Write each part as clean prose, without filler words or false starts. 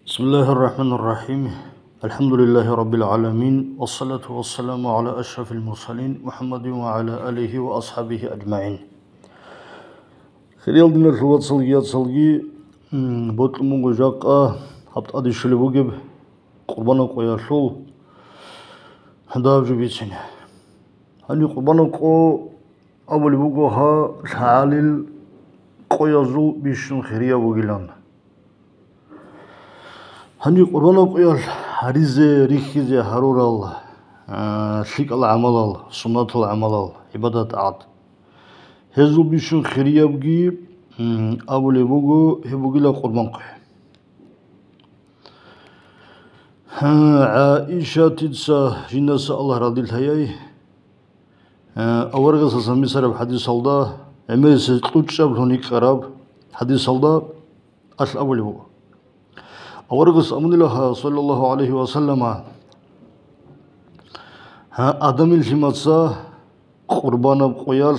بسم الله الرحمن الرحيم. الحمد لله رب العالمين والصلاة والسلام على أشرف المرسلين محمد وعلى آله وأصحابه أجمعين. خير دينار شوات صليات صلي بطلمو جاقة هبط أدي شلبوجب قربانك ويا شول هداف جبيتين هني قربانك أول بوجوها شعالل قيازو بيشن خيريا بوجيلان هني قربانك ويا هريزة ريخيزة هرورال شيك العمل سنة العمل عبادة عاد هزو بيشن خيريا بوجي أول بوجو هبوجيلا قربانك عائشة تدسى جنسة الله رضي الله أورغس سمي سرب حديث الله أميس تلوتشاب هونيك خراب حديث الله أصل أول هو أورغس أمن الله صلى الله عليه وسلم آدم الجماعة قربان بقيال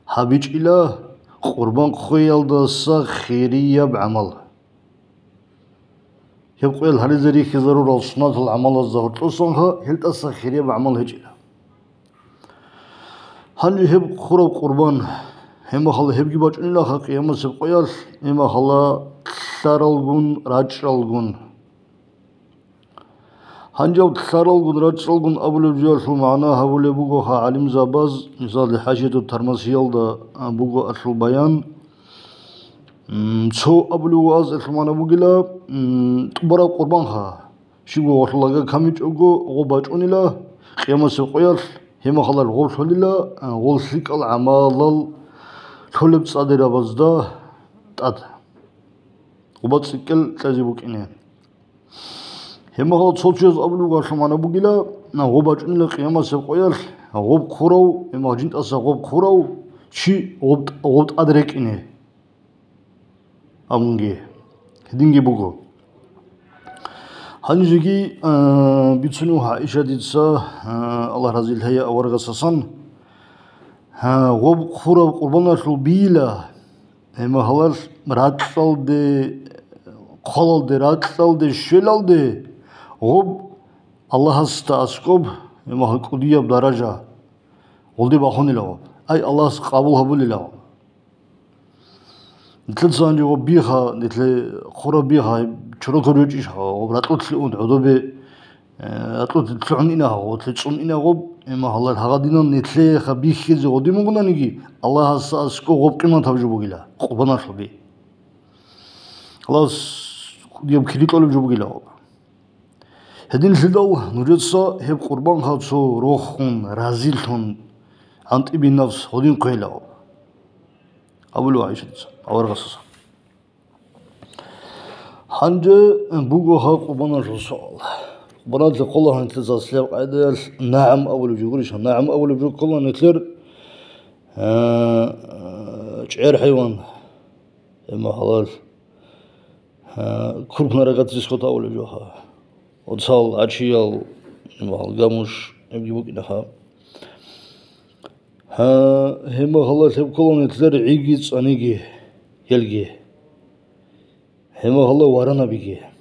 حبيج إله قربان قيال دسا خيرية بعمل يبقى هل زري خزرور الصنات العمل الظهر تصنها هل تسا خيرية بعمل هجلا هل يهب خرب قربان هما خلا هب جباج إلا قيامة سبقيال هما خلا تسارلغون راجرلغون هنجاو تسارلغون راجرلغون أبو جالسو معنا هبول بوغوها علم زاباز مثال حاجة الترمسيال دا بوغو أصل بيان شو أبو واز إسلامنا بوغلا تبرا قربانها شيغو وصلاغا كاميج أوغو غوباج أونيلا قيامة سبقيال هما خلا الغول شوليلا غول سيك العمال شولب صادرة بزدا تاد غوبات سيكل تازيبوك إنه هما خلا تصوتشيز أبلوغا شمانا بوغلا غوباج أونيلا قيامة سبقيال غوب خورو هما جنت أسا غوب خورو شي غوب أدرك إنه أمونجي هدينجي بوغو هنجيكي بيتسنو عائشة ديتسا الله رضي الله عنها أورغا سسان غوب خورا قربانا شو بيلا هما خلاص راتسال دي خلال دي راتسال دي شلال دي غوب الله هستا أسكوب هما قدية بدرجة ولدي باخوني لغو أي الله قابل هبولي لغو نتلت سانجي غوب بيخا نتل خورا بيخا چرا كروجيش غوب راتلت لون عدوبي أطلت تلعن إنا وتلعن إنا غوب إما الله هغادينا نتلي خبيخ كذي غادي مغنا نيجي الله أسكو غوب كمان تبجو بقيلا قبنا شلبي خلاص يوم كريك ألو جو بقيلا غوب هدين الهداو نريدسا هب قربان خاصو روحون رازيلتون أنت ابن نفس هدين قيلا غوب أولو عايشة أورغسس هنجة بوغوها قربانا رسول براد لقولها نتلزا سلاب عدل نعم أول بجوغريش نعم أول بجوغ قولها نتلر شعير حيوان إما حلال كربنا رقات تسخط أول بجوغها وتصال عشيال إما حلال قاموش يبجيبوك إنها هما حلال سلاب قولها نتلر عيقي تصانيقي يلقي هما حلال وارانا بيقي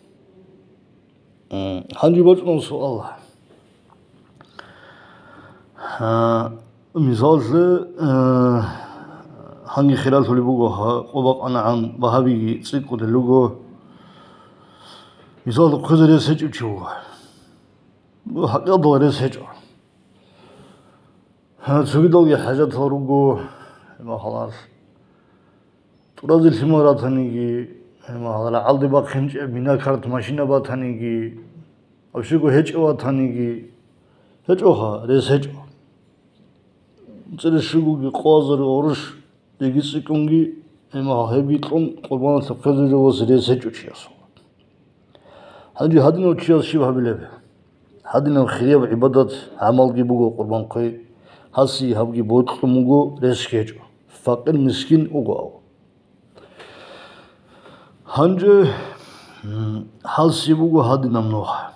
한지 버튼 수알 مثال 한기 خلال تلبوغو قبق أنا عن بهابي سيكو دلوغو مثال قدر يسجع شو حقا دور يسجع سويدوغي حاجة تروغو ما خلاص ترازي الحمارات هنيجي ما هذا عالدي باخنج بنا كارت ماشينا باتانيجي أو شيء هيج أو تانيجي هيج أوها ريس هيج ترى شيء قازر أورش تيجي سكونجي ما هبيتلون قربان سفر جوز ريس هيج وشياس هذه نوتشياس شيء بهبله هذه نوع خير عبادة عمل جيبوجو قربان قي هسي هبجي بوت كموجو ريس هيج فقير مسكين أوجو هنجة حال سيبوغو هادي نمنوح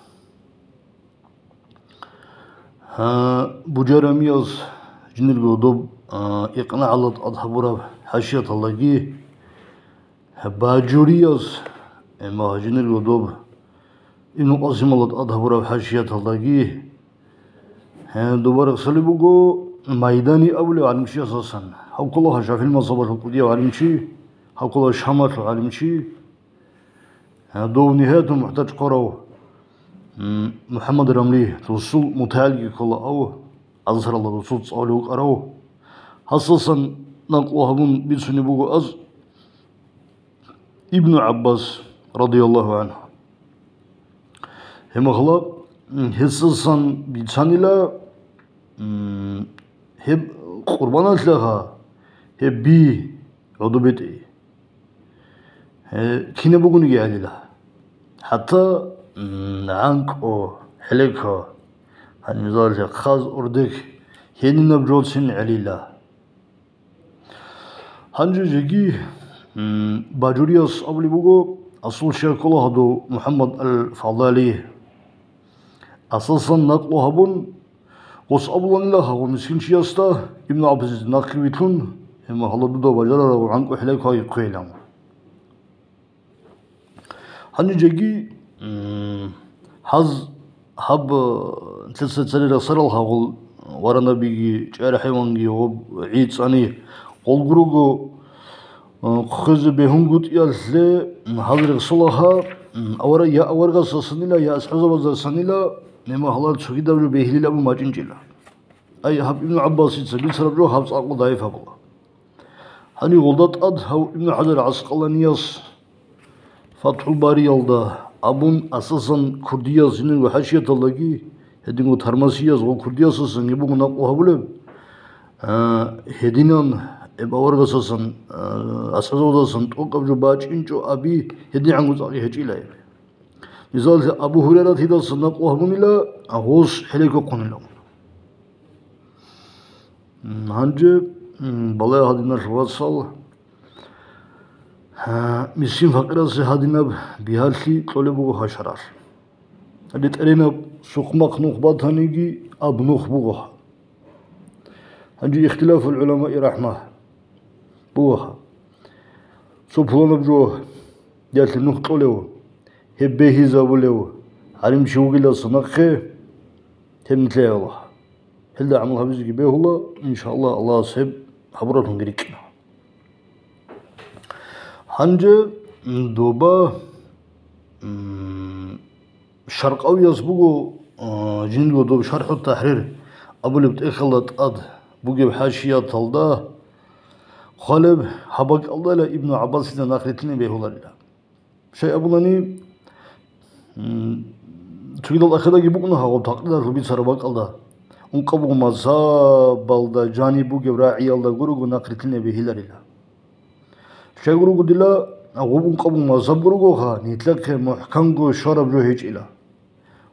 بجرمياز جنرغو دوب إقناع الله أضحبورا حاشية الله جي باجورياز إما جنرغو دوب ابن قاسم الله أظهر حاشية الله دوباره صليبوغو ميداني أولي عالمشي أساسا هاو كلها شاف المصابة القدية وعالمشي هاو كلها شامات وعالمشي دو نهاية محتاج قرأو محمد رملي توصل متعالي كلها أو أظهر الله توصل تصالي قرأو حساسا نقلوها من بيسوني بوغو أز ابن عباس رضي الله عنه هم خلا حساسا بيتساني لا هب قربانات لها هب بي عضبت كنا بقول يعني لا حتى عنك أو حلقها هنزال خاز أردك هني نبجول سن عليلا هنجي باجورياس أبلي بقول أصل شيخ الله هذا محمد الفضالي أساسا نقله بون قص أبلان الله ومسكين شياستا ابن عبد العزيز ناقبيتون هما الله دو بجرا وعنك حلقها يقيلهم هنجي حز حب تلسل رسالها قل ورنا بيجي جارح حيوانجي وعيد ثاني قل جروجو خز بهم قط يالله حضر صلها أورا يا أورا سنيلا يا أسحاب سنيلا نما حلال شو كده بلو بيهلي أبو ماجين جلا أي حب ابن عباس يتسبيل سربلو حبس أقل ضعيف أقول هني غلطات أد هو ابن حجر عسقلانياس فتح الباري يلدا أبون أساسا كردية سنين وحاشية الله هدينو ترمسياس وكردية سنين يبون نقوها بلو هدينان باورغ أساسا أساسا سن توقف جو باج إنجو أبي هدي عنو زاقي هجيلا مثال أبو هريرة تيدا سنقوها بنيلا أغوص حليكو قنيلا هنجي بلاي هدينا شواصل مسكين فقيرة سهادنا بيهالكي طلبوغو هشرار هدي تقرينا سقمق نخبات هنيجي أب نخبوغوها هنجي اختلاف العلماء رحمة بوها سبحانه بجوه جالت النخطو له هبه زابولو علم شوقي لا صنقه تمثله الله هل ده عملها بيزكي به الله إن شاء الله الله سب حبرتهم قريكنا هنجي دوبا شرق أو يسبقو جندو دوب شرح التحرير أبو اللي بتأخلت أد بوجي بحاشية طلدا خالب حبك الله لا ابن عباس إذا ناخرتني به الله شيء أبو لاني تقول الأخيرا يبغونها هو تقدر ربي سرباك الله أنقبوا مذهب الله جانبو جبراعي الله جروجو ناقرتنا به هلالله شيء جروجو دلا أو أنقبوا مذهب جروجوها نتلقى محكمو شرب جو هيج إله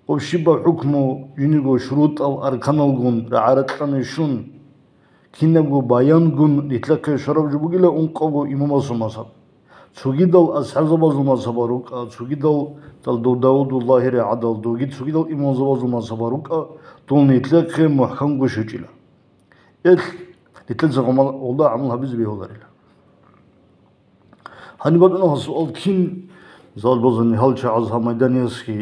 وبشبه حكمه ينيجو شروط أو أركان الجون رعارتنا شون كينجو بيان جون نتلقى شرب جو بقيلا أنقبوا إمام مذهب سوغيدال أصحاب زبازوما سباروك سوغيدال تلدو داود الله عدل دوغيد سوغيدال إمام زبازوما سباروك تون نتلق محكم قشجلا نتلق زغمال والله عملها بيزبي هو غير هني بدنا هالسؤال كين زال بزني هل شعزها ميدانيسكي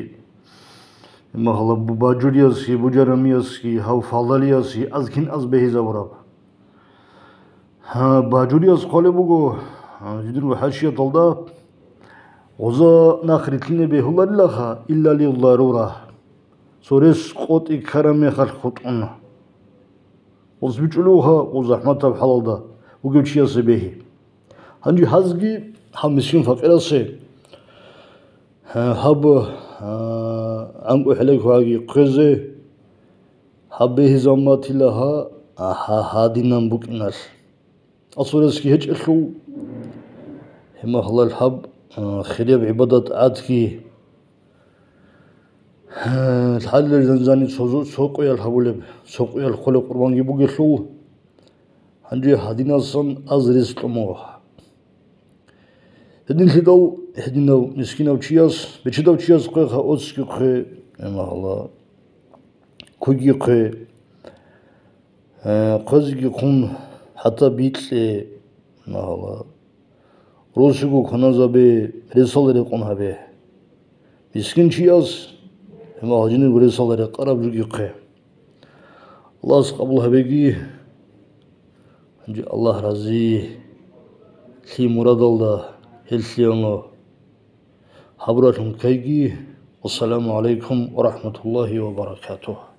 ما هلا بباجورياسكي بوجرمياسكي هاو فالالياسكي أزكين أزبه زبراب ها باجورياس قالي بوغو جدر وحاشية طلدا غزا ناخرتلنا به الله لها إلا للضرورة سوريس قوت إكرامي خلق خطعنا وزبجلوها وزحمتها بحلال دا وقب شياس به هنجي حزقي حمسين فقيرة سي حب عنقو حليك واقي قزي حبه زماتي لها هادينا بوك الناس أصوريسكي هج إخو هما الله الحب خريب عبادة عادكي الحل الزنزاني سوقو يالحبولب سوقو يالخلق قربان يبوغ يخلو هنجي هادينا صن أزريس كموه هدين هدو هدينو نسكينو تشياس بچدو تشياس قيخا أوتسكي قي هما الله كوغي قي قزيكي قون حتى بيتلي هما الله روسي고 권한자비 레설레 권하베 مسكين شياس هما هجين يقول صلى قرب رقيقه الله قبلها بيجي الله رزي في مراد الله هلسيانو حبراتهم كيجي والسلام عليكم ورحمة الله وبركاته.